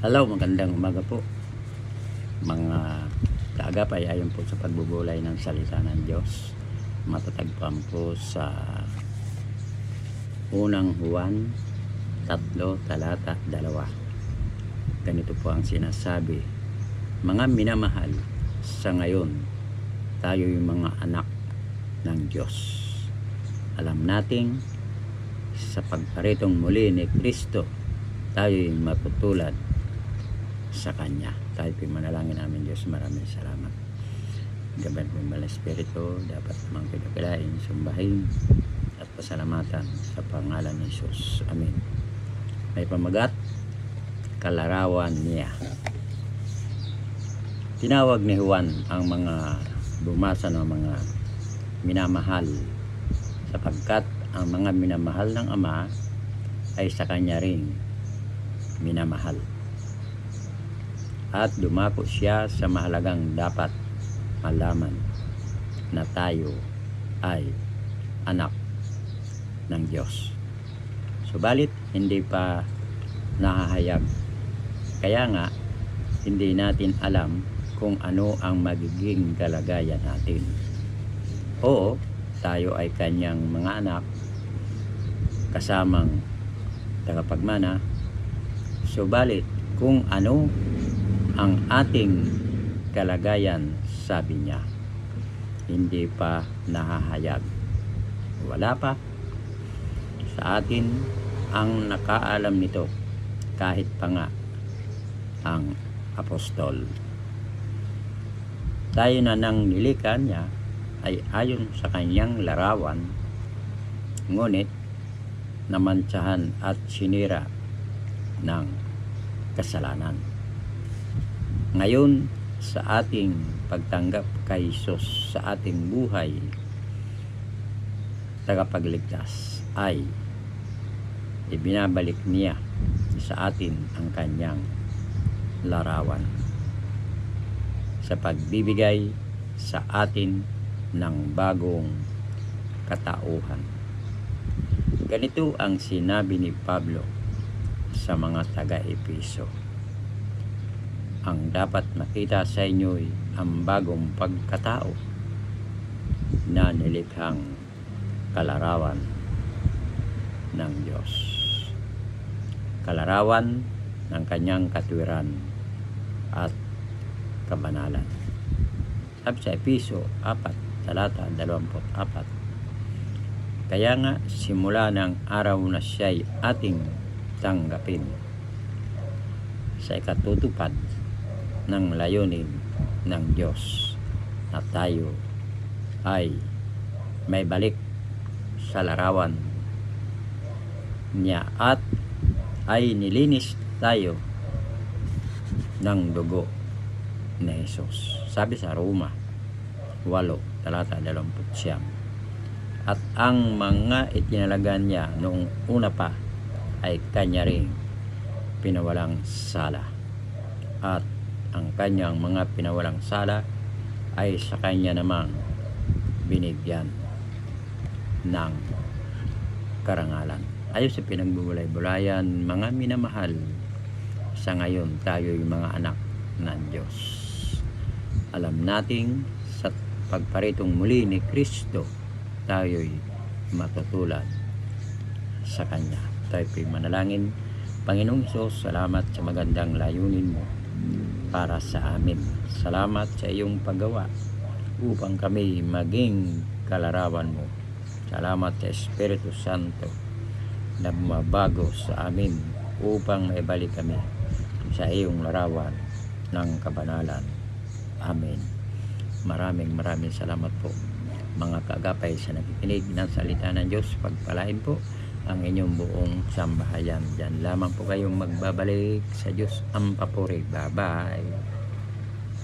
Hello, magandang umaga po mga kaagapay. Ayon po sa pagbubulay ng salita ng Diyos, matatagpuan po sa unang Juan 3 talata 2. Ganito po ang sinasabi: mga minamahal, sa ngayon tayo yung mga anak ng Diyos. Alam nating sa pagparitong muli ni Kristo tayo yung matutulad sa Kanya. Tayo manalangin namin. Diyos, maraming salamat. Gaban po yung Espiritu, dapat mang pinagkalain, sumbahin at pasalamatan sa pangalan ni Jesus. Amen. May pamagat, kalarawan niya. Tinawag ni Juan ang mga bumasa ng mga minamahal, sapagkat ang mga minamahal ng Ama ay sa Kanya ring minamahal. At dumako siya sa mahalagang dapat malaman, na tayo ay anak ng Diyos. Subalit hindi pa nahahayag. Kaya nga hindi natin alam kung ano ang magiging kalagayan natin. Oo, tayo ay Kanyang mga anak, kasamang tagapagmana. Subalit kung ano ang ating kalagayan, sabi niya, hindi pa nahahayag. Wala pa sa atin ang nakaalam nito, kahit pa nga ang apostol. Tayo na nang nilikha niya ay ayon sa Kanyang larawan, ngunit namantsahan at sinira ng kasalanan. Ngayon, sa ating pagtanggap kay Jesus sa ating buhay tagapagligtas, ay ibinabalik niya sa atin ang Kanyang larawan sa pagbibigay sa atin ng bagong katauhan. Ganito ang sinabi ni Pablo sa mga taga-Efeso: ang dapat makita sa inyo ay ang bagong pagkatao na nilikhang kalarawan ng Diyos, kalarawan ng Kanyang katwiran at kabanalan. Sabi sa Efeso 4 talata 24, kaya nga simula ng araw na siya'y ating tanggapin sa ikatutupad ng layunin ng Diyos, na tayo ay may balik sa larawan niya at ay nilinis tayo ng dugo ni Jesus. Sabi sa Roma 8 talata 29, at ang mga itinalagan niya noong una pa ay Kanya ring pinawalang sala, at ang Kanyang mga pinawalang sala ay sa Kanya namang binigyan ng karangalan. Ayon sa pinagbubulay-bulayan, mga minamahal, sa ngayon tayo yung mga anak ng Diyos. Alam nating sa pagparitong muli ni Kristo tayo'y matutulad sa Kanya. Tayo'y manalangin. Panginoong Hesus, salamat sa magandang layunin mo para sa amin. Salamat sa iyong paggawa upang kami maging kalarawan mo. Salamat sa Espiritu Santo na bumabago sa amin upang maibalik kami sa iyong larawan ng kabanalan. Amen. Maraming salamat po mga kaagapay sa nakikinig ng salita ng Diyos. Pagpalain po ang inyong buong sambahayan. Diyan lamang po kayong magbabalik. Sa Diyos ang papuri. Bye-bye.